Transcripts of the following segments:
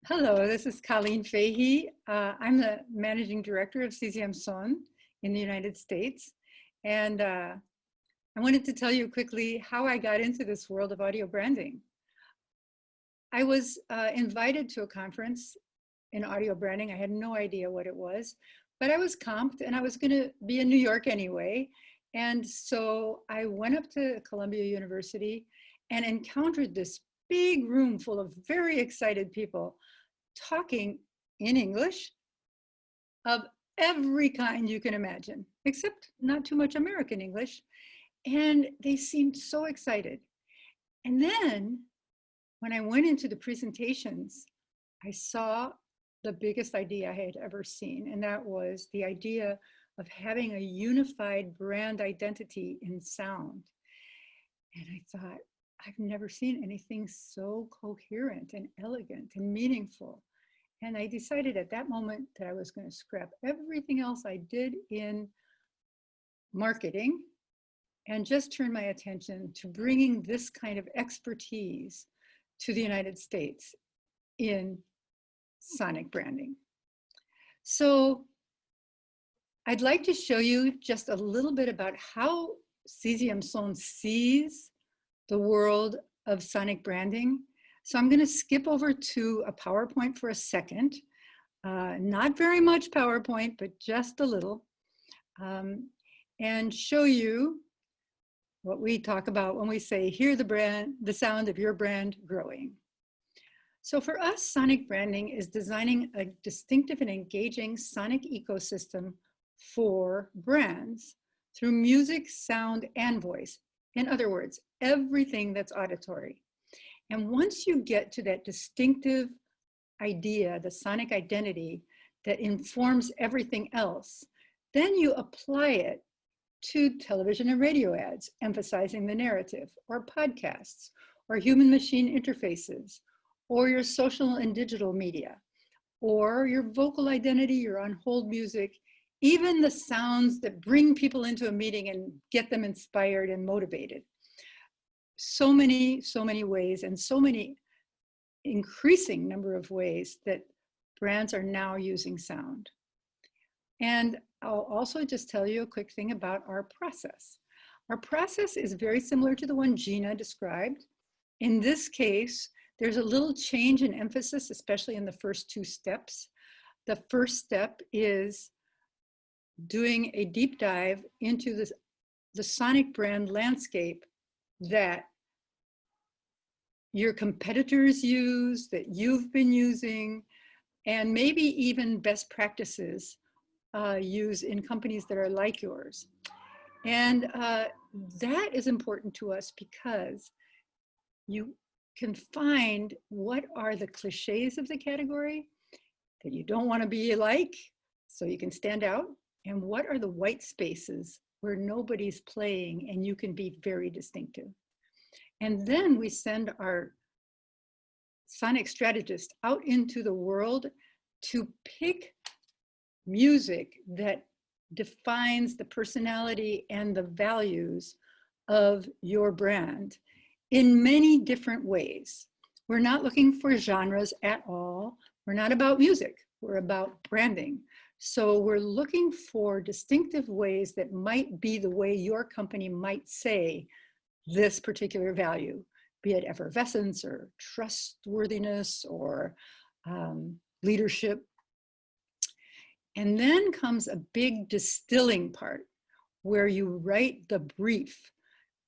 Hello, this is Colleen Fahey. I'm the managing director of Sixième Son in the United States. And I wanted to tell you quickly how I got into this world of audio branding. I was invited to a conference in audio branding. I had no idea what it was, but I was comped and I was going to be in New York anyway. And so I went up to Columbia University and encountered this big room full of very excited people talking in English of every kind you can imagine, except not too much American English. And they seemed so excited. And then when I went into the presentations, I saw the biggest idea I had ever seen. And that was the idea of having a unified brand identity in sound. And I thought, I've never seen anything so coherent and elegant and meaningful. And I decided at that moment that I was going to scrap everything else I did in marketing and just turn my attention to bringing this kind of expertise to the United States in sonic branding. So I'd like to show you just a little bit about how Sixième Son sees the world of sonic branding. So I'm going to skip over to a PowerPoint for a second. Not very much PowerPoint, but just a little. And show you what we talk about when we say, hear the sound of your brand growing. So for us, sonic branding is designing a distinctive and engaging sonic ecosystem for brands through music, sound, and voice. In other words, everything that's auditory. And once you get to that distinctive idea, the sonic identity that informs everything else, then you apply it to television and radio ads, emphasizing the narrative, or podcasts, or human-machine interfaces, or your social and digital media, or your vocal identity, your on-hold music, even the sounds that bring people into a meeting and get them inspired and motivated. So many ways, and so many increasing number of ways that brands are now using sound. And I'll also just tell you a quick thing about our process. Our process is very similar to the one Gina described. In this case, there's a little change in emphasis, especially in the first two steps. The first step is doing a deep dive into the sonic brand landscape that your competitors use, that you've been using, and maybe even best practices used in companies that are like yours. And that is important to us because you can find what are the cliches of the category that you don't want to be like, so you can stand out, and what are the white spaces where nobody's playing and you can be very distinctive. And then we send our sonic strategist out into the world to pick music that defines the personality and the values of your brand in many different ways. We're not looking for genres at all. We're not about music. We're about branding. So we're looking for distinctive ways that might be the way your company might say this particular value, be it effervescence or trustworthiness or leadership. And then comes a big distilling part where you write the brief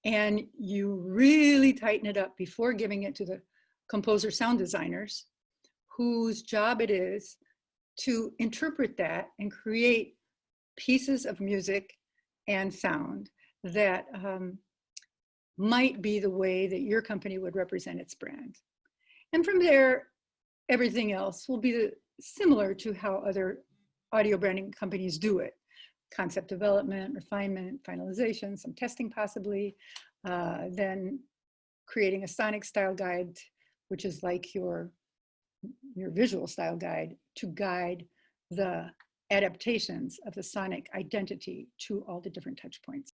and you really tighten it up before giving it to the composer sound designers, whose job it is to interpret that and create pieces of music and sound that might be the way that your company would represent its brand. And from there, everything else will be similar to how other audio branding companies do it. Concept development, refinement, finalization, some testing possibly, then creating a sonic style guide, which is like your visual style guide to guide the adaptations of the sonic identity to all the different touch points.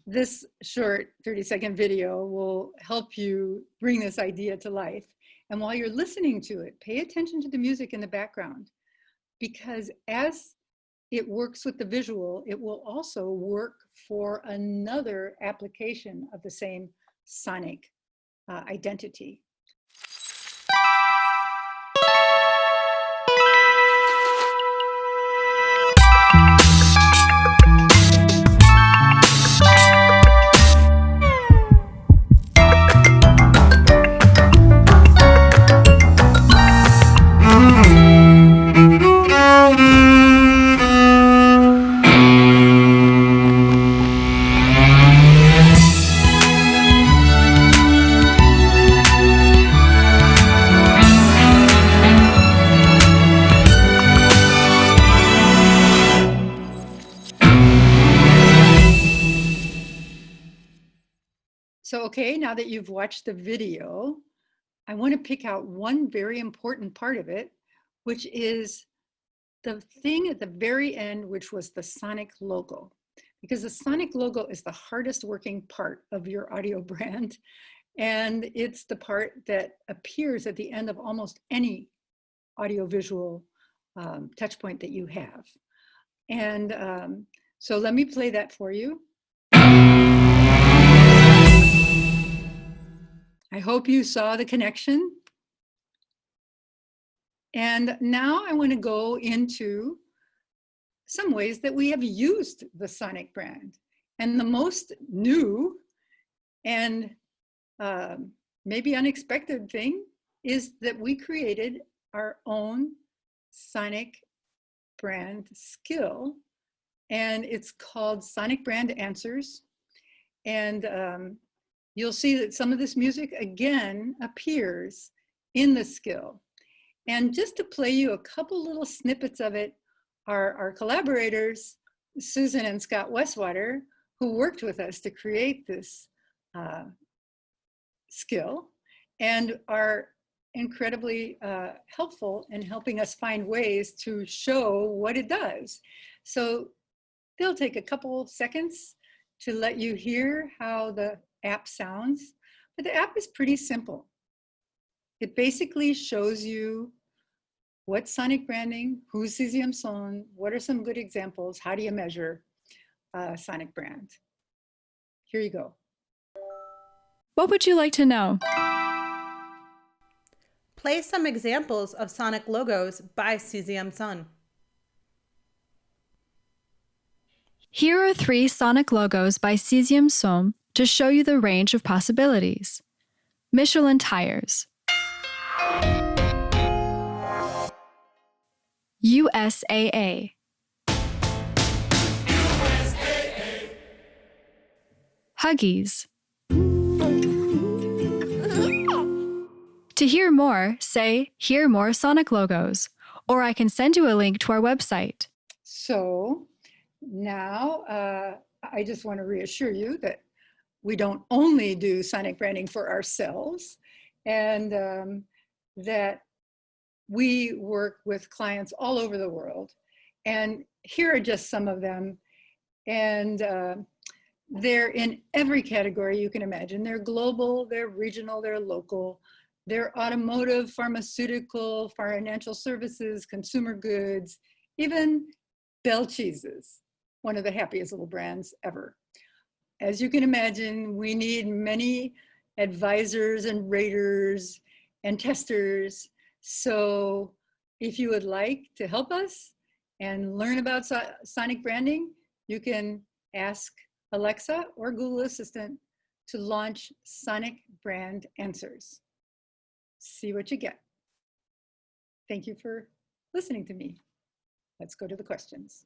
This short 30-second video will help you bring this idea to life. And while you're listening to it, pay attention to the music in the background, because as it works with the visual, it will also work for another application of the same sonic identity. So, okay, now that you've watched the video, I want to pick out one very important part of it, which is the thing at the very end, which was the Sonic logo. Because the Sonic logo is the hardest working part of your audio brand. And it's the part that appears at the end of almost any audiovisual touch point that you have. And so let me play that for you. I hope you saw the connection. And now I want to go into some ways that we have used the Sonic brand. And the most new and maybe unexpected thing is that we created our own Sonic brand skill, and it's called Sonic Brand Answers. And you'll see that some of this music again appears in the skill. And just to play you a couple little snippets of it, our collaborators, Susan and Scott Westwater, who worked with us to create this skill and are incredibly helpful in helping us find ways to show what it does. So they'll take a couple seconds to let you hear how the app sounds, but the app is pretty simple. It basically shows you what's sonic branding, who's Sixième Son, what are some good examples, how do you measure sonic brand? Here you go. What would you like to know? Play some examples of Sonic logos by Sixième Son. Here are 3 Sonic logos by Sixième Son to show you the range of possibilities. Michelin tires. USAA. Huggies. To hear more, say, hear more Sonic logos, or I can send you a link to our website. So now I just want to reassure you that we don't only do sonic branding for ourselves, and that we work with clients all over the world. And here are just some of them. And they're in every category you can imagine. They're global, they're regional, they're local. They're automotive, pharmaceutical, financial services, consumer goods, even Bell Cheeses, one of the happiest little brands ever. As you can imagine, we need many advisors and raters and testers. So if you would like to help us and learn about sonic branding, you can ask Alexa or Google Assistant to launch Sonic Brand Answers. See what you get. Thank you for listening to me. Let's go to the questions.